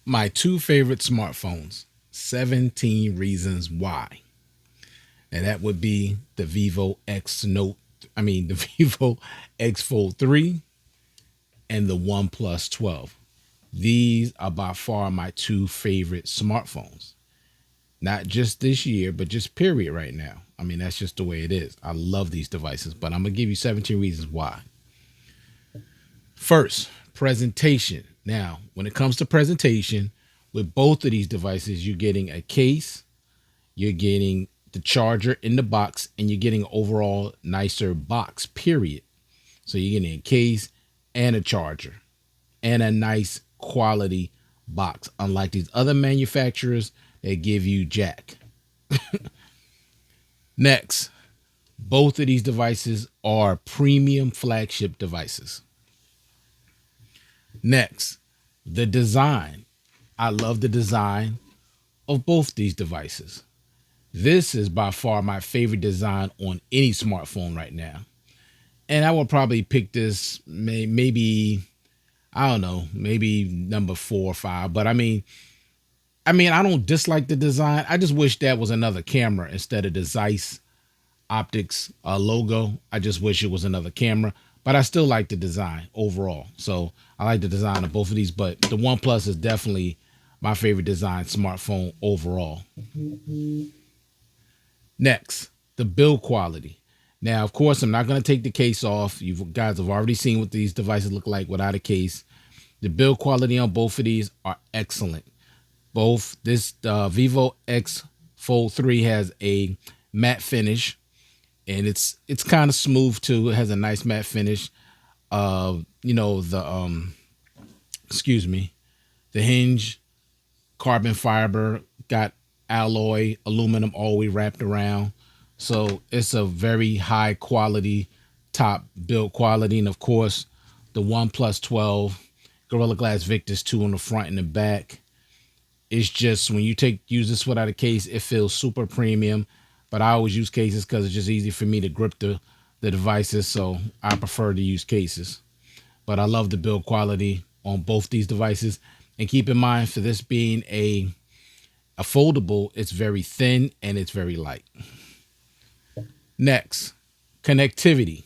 My two favorite smartphones, 17 reasons why. And that would be the Vivo X Note, the Vivo X Fold 3 and the OnePlus 12. These are by far my two favorite smartphones. Not just this year, but just period right now. That's just the way it is. I love these devices, but I'm going to give you 17 reasons why. First, presentation. Now, when it comes to presentation, with both of these devices, you're getting a case, you're getting the charger in the box, and you're getting an overall nicer box, period. So you're getting a case and a charger and a nice quality box, unlike these other manufacturers that give you jack. Next, both of these devices are premium flagship devices. Next, the design. I love the design of both these devices. This is by far my favorite design on any smartphone right now. And I will probably pick this maybe, I don't know, maybe number 4 or 5. But I don't dislike the design. I just wish that was another camera instead of the Zeiss optics logo. I just wish it was another camera, but I still like the design overall. So I like the design of both of these, but the OnePlus is definitely my favorite design smartphone overall. Next, the build quality. Now, of course, I'm not going to take the case off. You guys have already seen what these devices look like without a case. The build quality on both of these are excellent. Both this Vivo X Fold 3 has a matte finish, and it's kind of smooth too. It has a nice matte finish. The excuse me, the hinge carbon fiber got alloy aluminum all the way wrapped around, so it's a very high quality top build quality. And of course, the OnePlus 12 Gorilla Glass Victus 2 on the front and the back. It's just when you use this without a case, it feels super premium. But I always use cases because it's just easy for me to grip the devices. So I prefer to use cases. But I love the build quality on both these devices. And keep in mind, for this being a foldable, it's very thin and it's very light. Next, connectivity.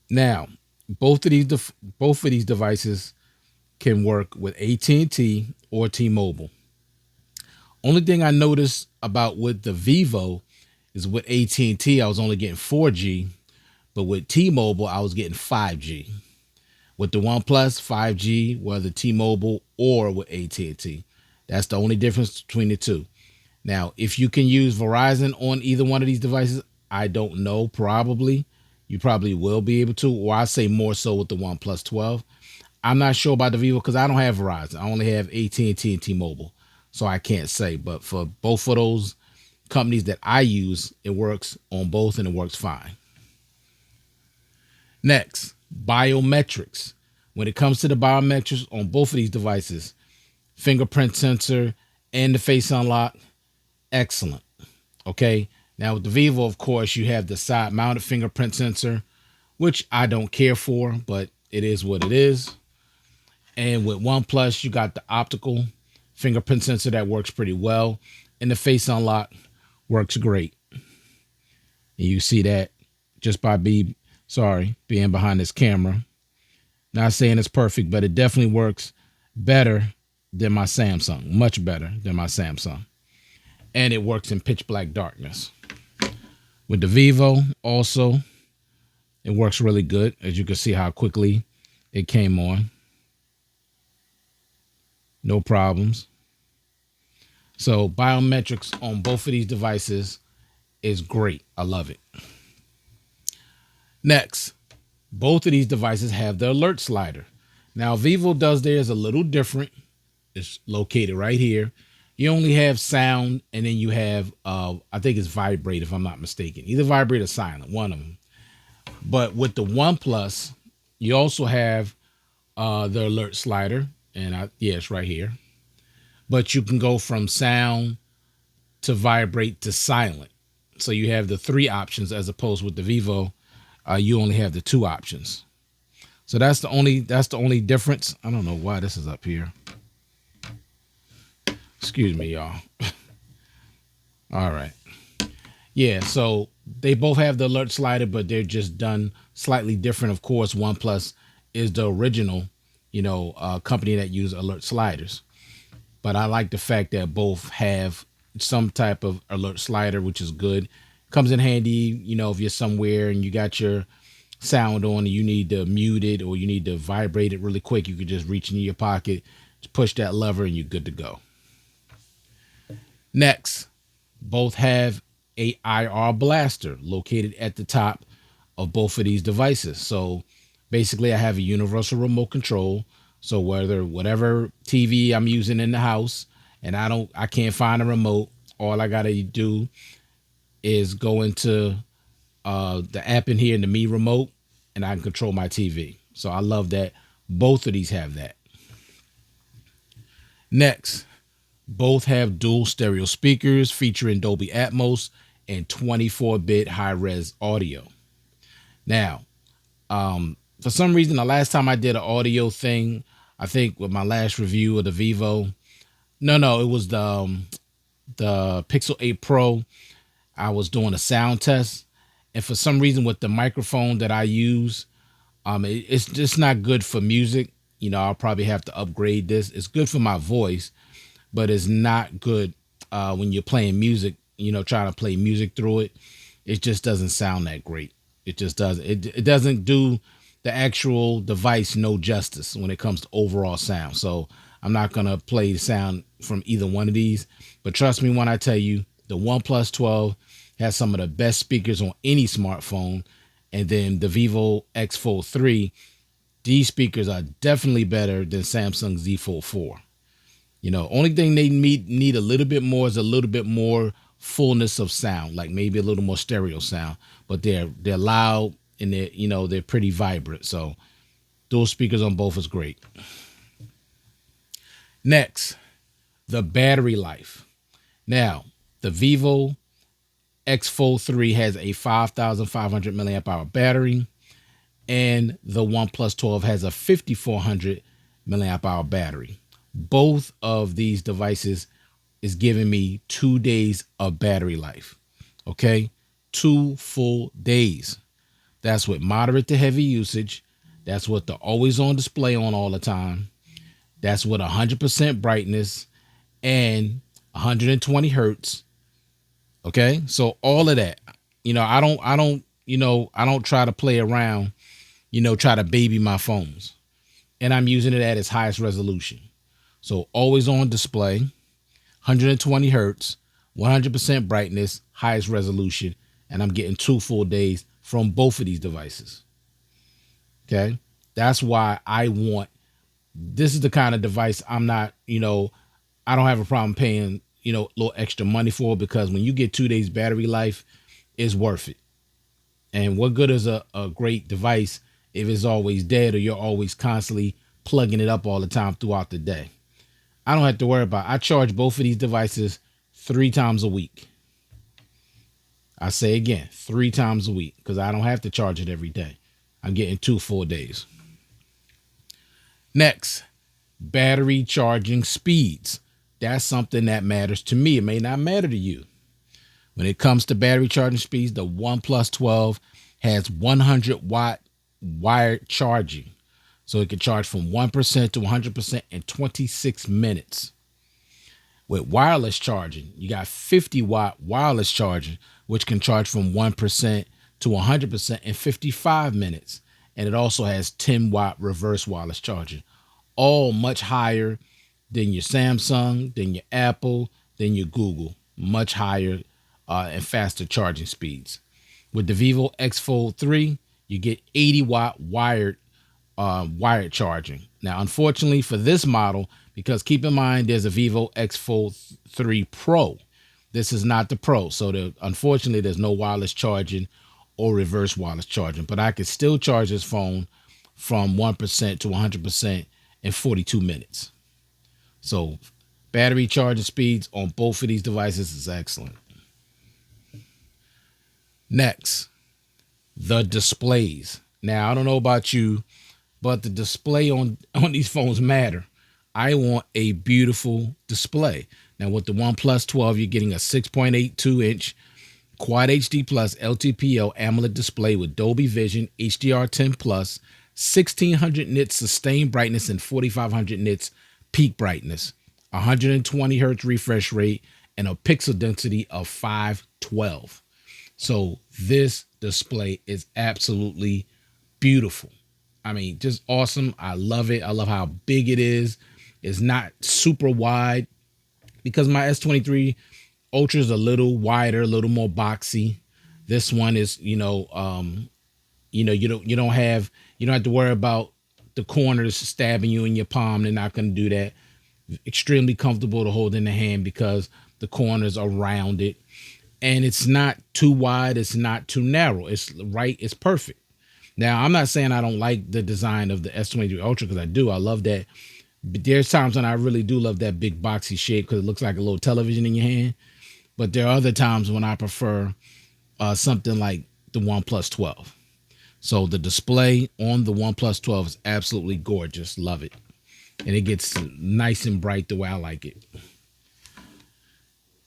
Now, both of these devices can work with AT&T or T-Mobile. Only thing I noticed about with the Vivo is with AT&T, I was only getting 4G, but with T-Mobile, I was getting 5G. With the OnePlus, 5G, whether T-Mobile or with AT&T. That's the only difference between the two. Now, if you can use Verizon on either one of these devices, I don't know, probably. You probably will be able to, or I say more so with the OnePlus 12. I'm not sure about the Vivo because I don't have Verizon. I only have AT&T and T-Mobile, so I can't say. But for both of those companies that I use, it works on both and it works fine. Next, biometrics. When it comes to the biometrics on both of these devices, fingerprint sensor and the face unlock, excellent. Okay. Now with the Vivo, of course, you have the side mounted fingerprint sensor, which I don't care for, but it is what it is. And with OnePlus, you got the optical fingerprint sensor that works pretty well. And the face unlock works great. And you see that just by being behind this camera. Not saying it's perfect, but it definitely works better than my Samsung. Much better than my Samsung. And it works in pitch black darkness. With the Vivo, also, it works really good. As you can see how quickly it came on. No problems. So biometrics on both of these devices is great. I love it. Next, both of these devices have the alert slider. Now, Vivo does theirs a little different. It's located right here. You only have sound, and then you have, I think it's vibrate if I'm not mistaken. Either vibrate or silent, one of them. But with the OnePlus, you also have the alert slider, and it's right here. But you can go from sound to vibrate to silent. So you have the 3 options as opposed with the Vivo, you only have the 2 options. So that's the only difference. I don't know why this is up here. Excuse me, y'all. All right. Yeah, so they both have the alert slider, but they're just done slightly different. Of course, OnePlus is the original, company that use alert sliders. But I like the fact that both have some type of alert slider, which is good. Comes in handy, if you're somewhere and you got your sound on and you need to mute it or you need to vibrate it really quick, you could just reach into your pocket, just push that lever, and you're good to go. Next, both have a IR blaster located at the top of both of these devices. So basically I have a universal remote control. So whatever TV I'm using in the house and I can't find a remote, all I got to do is go into the app in here in the Me remote and I can control my TV. So I love that both of these have that. Next, both have dual stereo speakers featuring Dolby Atmos and 24-bit high-res audio. Now, for some reason, the last time I did an audio thing, I think with my last review of the Vivo, no, it was the Pixel 8 Pro. I was doing a sound test, and for some reason, with the microphone that I use, it's just not good for music. I'll probably have to upgrade this. It's good for my voice, but it's not good when you're playing music. Trying to play music through it, it just doesn't sound that great. It just doesn't. It doesn't do the actual device no justice when it comes to overall sound. So I'm not gonna play the sound from either one of these. But trust me when I tell you, the OnePlus 12 has some of the best speakers on any smartphone, and then the Vivo X Fold 3. These speakers are definitely better than Samsung Z Fold 4. Only thing they need a little bit more is a little bit more fullness of sound, like maybe a little more stereo sound, but they're loud and they're pretty vibrant. So those speakers on both is great. Next, the battery life. Now, the Vivo X Fold 3 has a 5,500 milliamp hour battery, and the OnePlus 12 has a 5,400 milliamp hour battery. Both of these devices is giving me 2 days of battery life. Okay, 2 full days. That's with moderate to heavy usage. That's with the always on display on all the time. That's with 100% brightness and 120 hertz. Okay, so all of that. I don't try to play around. Try to baby my phones, and I'm using it at its highest resolution. So always on display, 120 hertz, 100% brightness, highest resolution, and I'm getting 2 full days from both of these devices. Okay, that's why this is the kind of device I'm not, I don't have a problem paying, a little extra money for, because when you get 2 days battery life, it's worth it. And what good is a great device if it's always dead or you're always constantly plugging it up all the time throughout the day? I don't have to worry about it. I charge both of these devices 3 times a week. I say again, 3 times a week, because I don't have to charge it every day. I'm getting 2 full days. Next, battery charging speeds. That's something that matters to me. It may not matter to you. When it comes to battery charging speeds, the OnePlus 12 has 100 watt wired charging. So it can charge from 1% to 100% in 26 minutes. With wireless charging, you got 50 watt wireless charging, which can charge from 1% to 100% in 55 minutes. And it also has 10 watt reverse wireless charging, all much higher than your Samsung, than your Apple, than your Google, much higher and faster charging speeds. With the Vivo X Fold 3, you get 80 watt wired charging. Now, unfortunately for this model, because keep in mind there's a Vivo X Fold 3 Pro. This is not the Pro. So unfortunately, there's no wireless charging or reverse wireless charging. But I can still charge this phone from 1% to 100% in 42 minutes. So battery charging speeds on both of these devices is excellent. Next, the displays. Now, I don't know about you, but the display on these phones matter. I want a beautiful display. Now with the OnePlus 12, you're getting a 6.82-inch Quad HD Plus LTPO AMOLED display with Dolby Vision, HDR10 Plus, 1600 nits sustained brightness, and 4500 nits peak brightness, 120 hertz refresh rate, and a pixel density of 512. So this display is absolutely beautiful. I mean, just awesome. I love it. I love how big it is. It's not super wide because my S23 Ultra is a little wider, a little more boxy. This one is, you don't have to worry about the corners stabbing you in your palm. They're not going to do that. Extremely comfortable to hold in the hand because the corners are rounded, and it's not too wide. It's not too narrow. It's right. It's perfect. Now, I'm not saying I don't like the design of the S23 Ultra because I do. I love that. But there's times when I really do love that big boxy shape because it looks like a little television in your hand. But there are other times when I prefer something like the OnePlus 12. So the display on the OnePlus 12 is absolutely gorgeous. Love it. And it gets nice and bright the way I like it.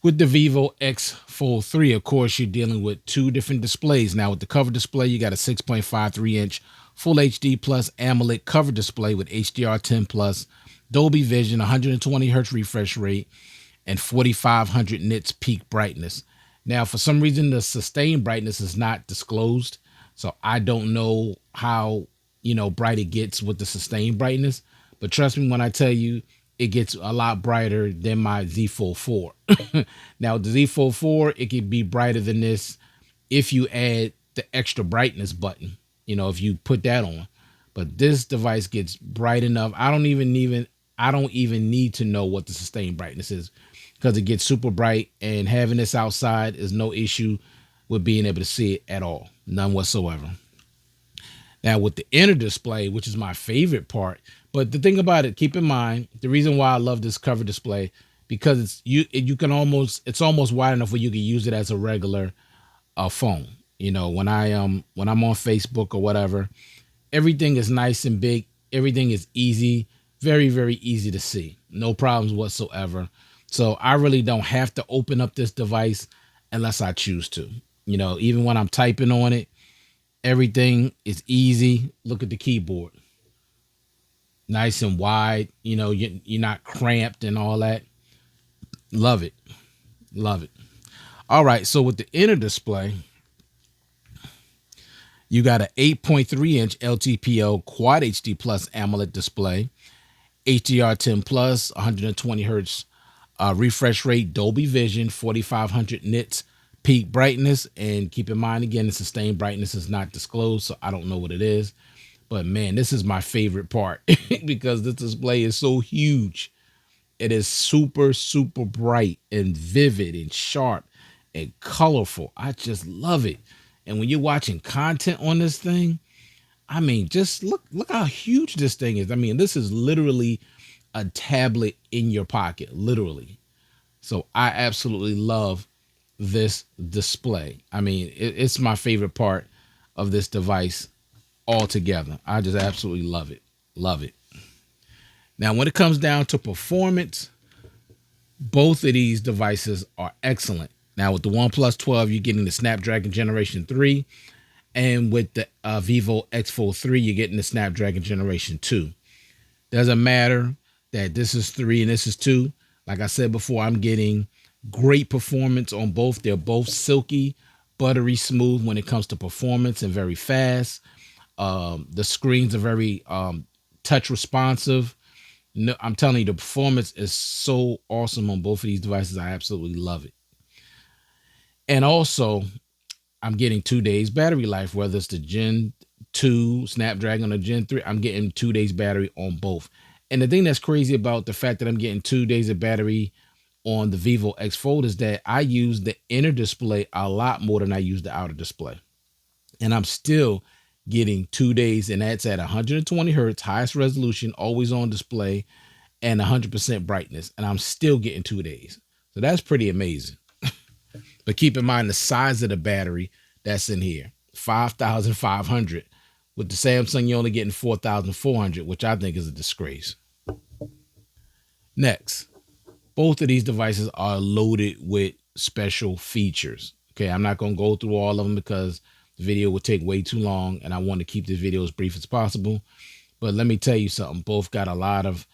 With the Vivo X Fold 3, of course, you're dealing with two different displays. Now, with the cover display, you got a 6.53-inch Full HD Plus AMOLED cover display with HDR10 Plus, Dolby Vision, 120 hertz refresh rate, and 4500 nits peak brightness. Now, for some reason, the sustained brightness is not disclosed, so I don't know how bright it gets with the sustained brightness. But trust me when I tell you, it gets a lot brighter than my Z Fold 4. Now, the Z Fold 4, it could be brighter than this if you add the extra brightness button, if you put that on. But this device gets bright enough. I don't even need to know what the sustained brightness is because it gets super bright, and having this outside is no issue with being able to see it at all. None whatsoever. Now with the inner display, which is my favorite part, but the thing about it, keep in mind, the reason why I love this cover display, because it's almost wide enough where you can use it as a regular phone. When I'm on Facebook or whatever, everything is nice and big. Everything is easy, very, very easy to see. No problems whatsoever. So I really don't have to open up this device unless I choose to. Even when I'm typing on it, everything is easy. Look at the keyboard. Nice and wide. You're not cramped and all that. Love it. Love it. All right. So with the inner display, you got an 8.3-inch LTPO Quad HD Plus AMOLED display, HDR10 Plus, 120 hertz refresh rate, Dolby Vision, 4500 nits peak brightness. And keep in mind, again, the sustained brightness is not disclosed, so I don't know what it is. But man, this is my favorite part because this display is so huge. It is super, super bright and vivid and sharp and colorful. I just love it. And when you're watching content on this thing, I mean, just look how huge this thing is. I mean, this is literally a tablet in your pocket, literally. So I absolutely love this display. I mean, it's my favorite part of this device altogether. I just absolutely love it. Love it. Now, when it comes down to performance, both of these devices are excellent. Now, with the OnePlus 12, you're getting the Snapdragon Generation 3. And with the Vivo X Fold 3, you're getting the Snapdragon Generation 2. Doesn't matter that this is 3 and this is 2. Like I said before, I'm getting great performance on both. They're both silky, buttery smooth when it comes to performance and very fast. The screens are very touch responsive. No, I'm telling you, the performance is so awesome on both of these devices. I absolutely love it. And also, I'm getting 2 days battery life, whether it's the Gen 2 Snapdragon or Gen 3. I'm getting 2 days battery on both. And the thing that's crazy about the fact that I'm getting 2 days of battery on the Vivo X Fold is that I use the inner display a lot more than I use the outer display. And I'm still getting 2 days, and that's at 120 hertz, highest resolution, always on display, and 100% brightness. And I'm still getting 2 days. So that's pretty amazing. But keep in mind the size of the battery that's in here, 5,500. With the Samsung, you're only getting 4,400, which I think is a disgrace. Next, both of these devices are loaded with special features. Okay, I'm not going to go through all of them because the video would take way too long and I want to keep this video as brief as possible. But let me tell you something, both got a lot of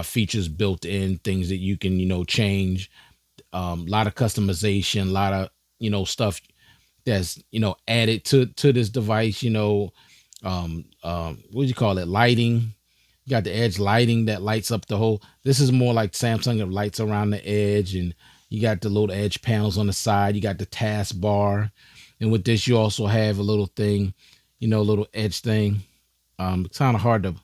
features built in, things that you can, change, a lot of customization, a lot of, stuff that's, added to this device, what do you call it? Lighting. You got the edge lighting that lights up the whole. This is more like Samsung, it lights around the edge, and you got the little edge panels on the side. You got the task bar. And with this, you also have a little thing, a little edge thing. It's kind of hard to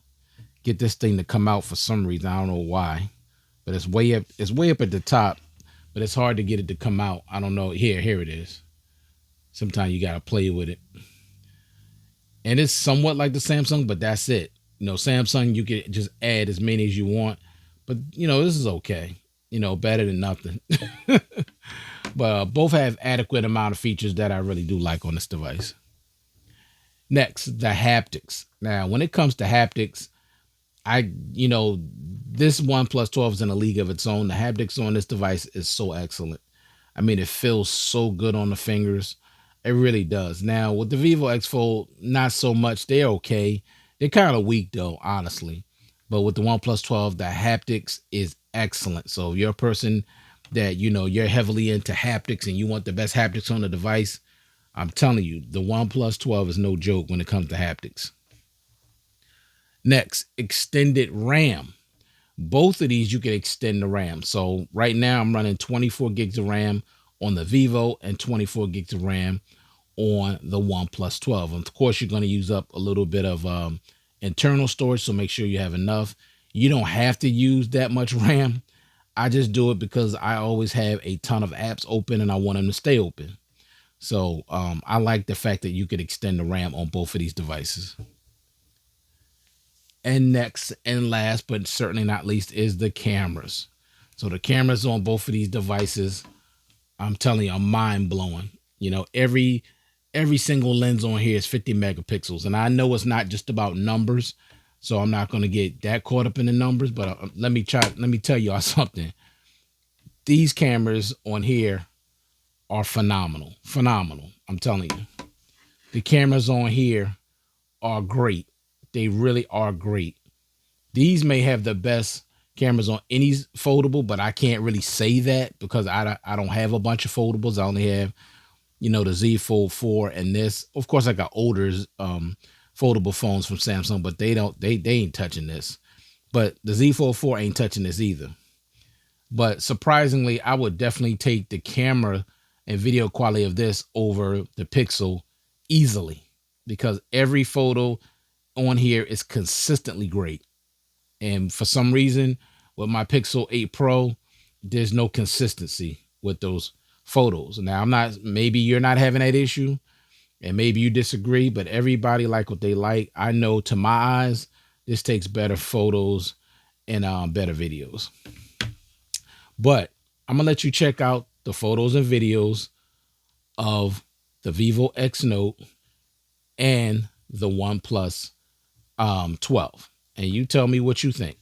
get this thing to come out for some reason. I don't know why, but it's way up. It's way up at the top, but it's hard to get it to come out. I don't know. Here it is. Sometimes you got to play with it. And it's somewhat like the Samsung, but that's it. Samsung, you can just add as many as you want, but this is okay. Better than nothing. But both have adequate amount of features that I really do like on this device. Next, the haptics. Now, when it comes to haptics, this OnePlus 12 is in a league of its own. The haptics on this device is so excellent. I mean, it feels so good on the fingers. It really does. Now, with the Vivo X Fold, not so much. They're okay. They're kind of weak, though, honestly. But with the OnePlus 12, the haptics is excellent. So if you're a person that, you're heavily into haptics and you want the best haptics on the device, I'm telling you, the OnePlus 12 is no joke when it comes to haptics. Next, extended RAM. Both of these, you can extend the RAM. So right now I'm running 24 gigs of RAM on the Vivo and 24 gigs of RAM on the OnePlus 12. And of course, you're going to use up a little bit of internal storage, so make sure you have enough. You don't have to use that much RAM. I just do it because I always have a ton of apps open and I want them to stay open. So I like the fact that you could extend the RAM on both of these devices. And next and last, but certainly not least, is the cameras. So the cameras on both of these devices, I'm telling you, are mind blowing. Every single lens on here is 50 megapixels. And I know it's not just about numbers, so I'm not going to get that caught up in the numbers, but let me tell y'all something. These cameras on here are phenomenal. Phenomenal. I'm telling you. The cameras on here are great. They really are great. These may have the best cameras on any foldable, but I can't really say that because I don't have a bunch of foldables. I only have, the Z Fold 4 and this. Of course, I got older foldable phones from Samsung, but they ain't touching this. But the Z Fold 4 ain't touching this either. But surprisingly, I would definitely take the camera and video quality of this over the Pixel easily because every photo on here is consistently great. And for some reason, with my Pixel 8 Pro, there's no consistency with those photos. Now, maybe you're not having that issue and maybe you disagree, but everybody like what they like. I know to my eyes, this takes better photos and better videos. But I'm going to let you check out the photos and videos of the Vivo X Note and the OnePlus 12. And you tell me what you think.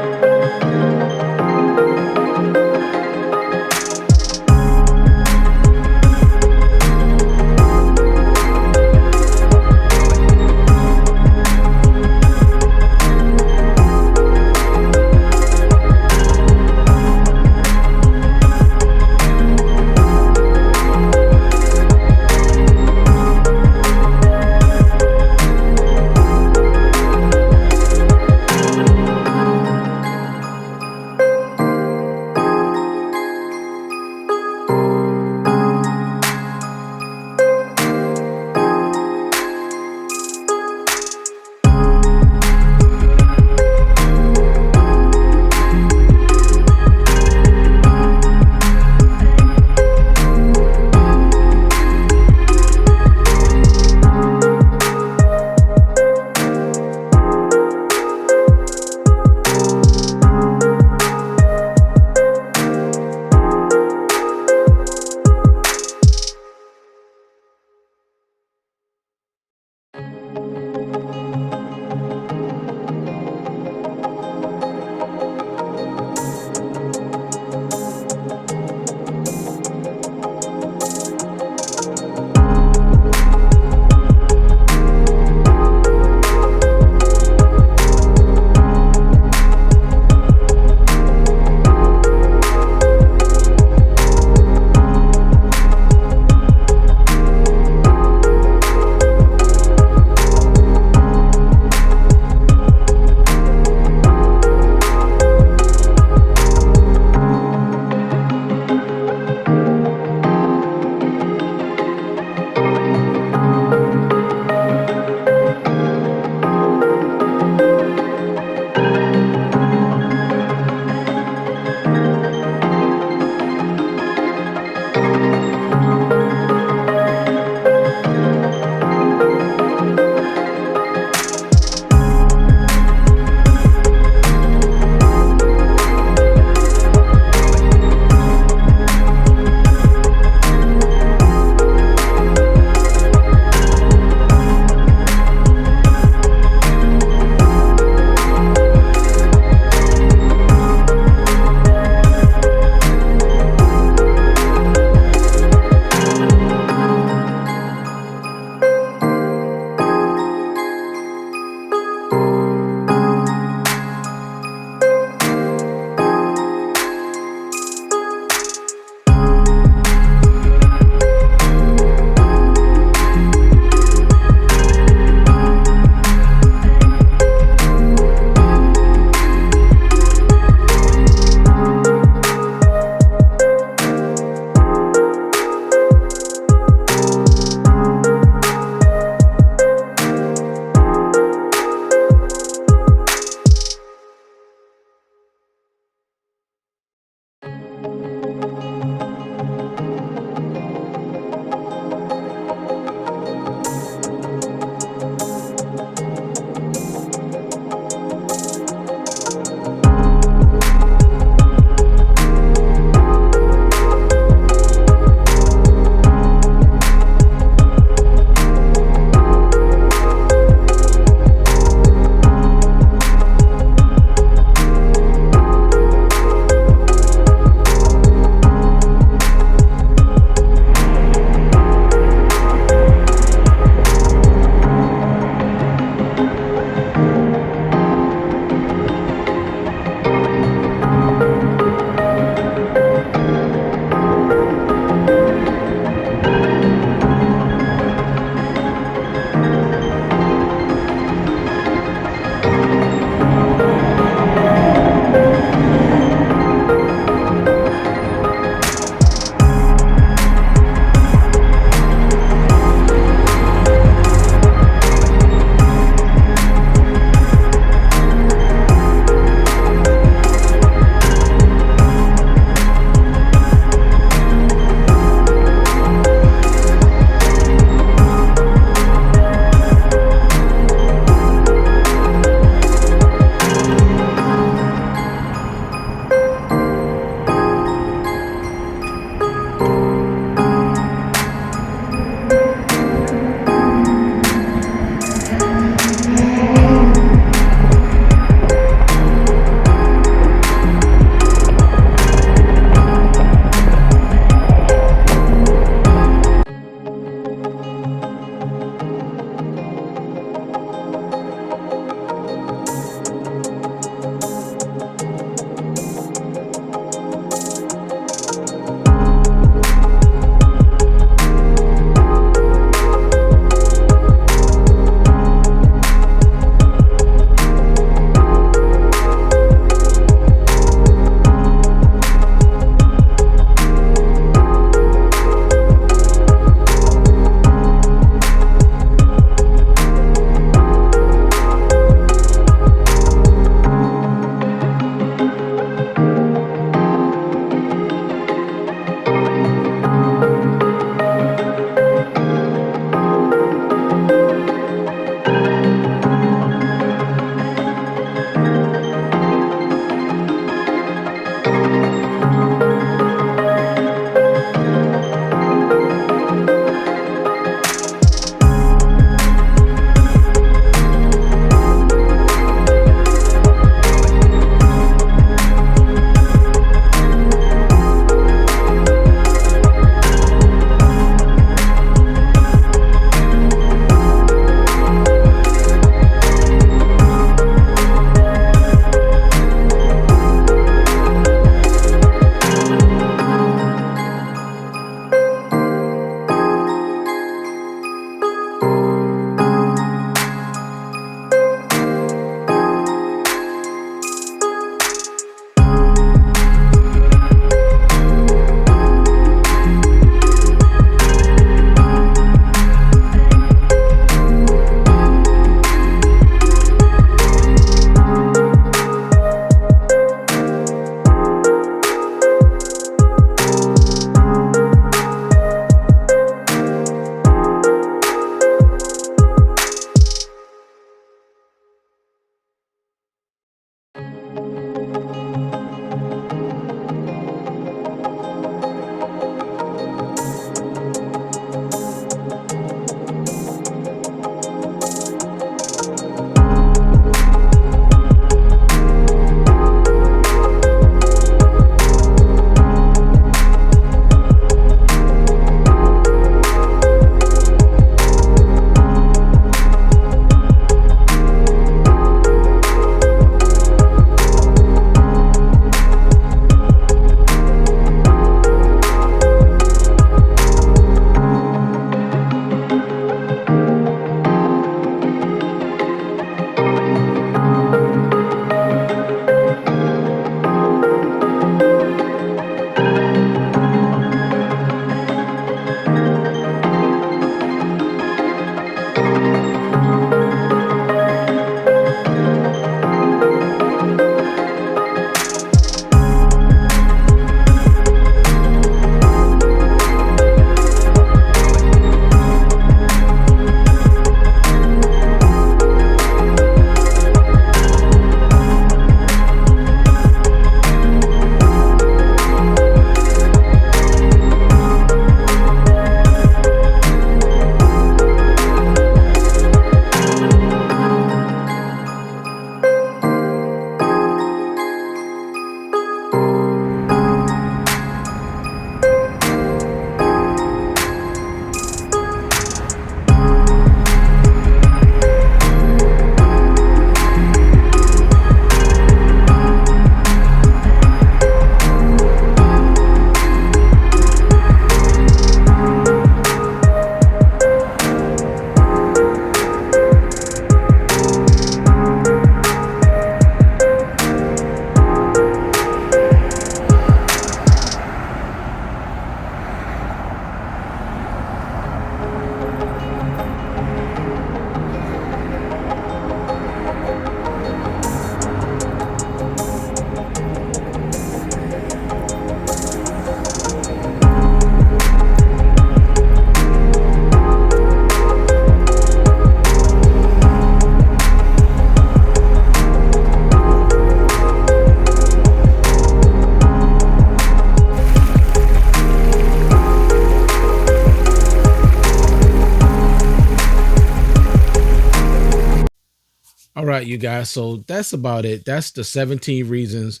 right, you guys. So that's about it. That's the 17 reasons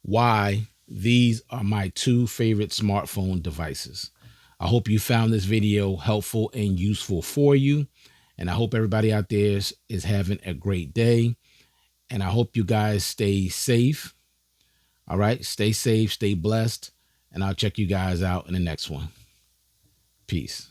why these are my two favorite smartphone devices. I hope you found this video helpful and useful for you. And I hope everybody out there is having a great day. And I hope you guys stay safe. All right. Stay safe, stay blessed. And I'll check you guys out in the next one. Peace.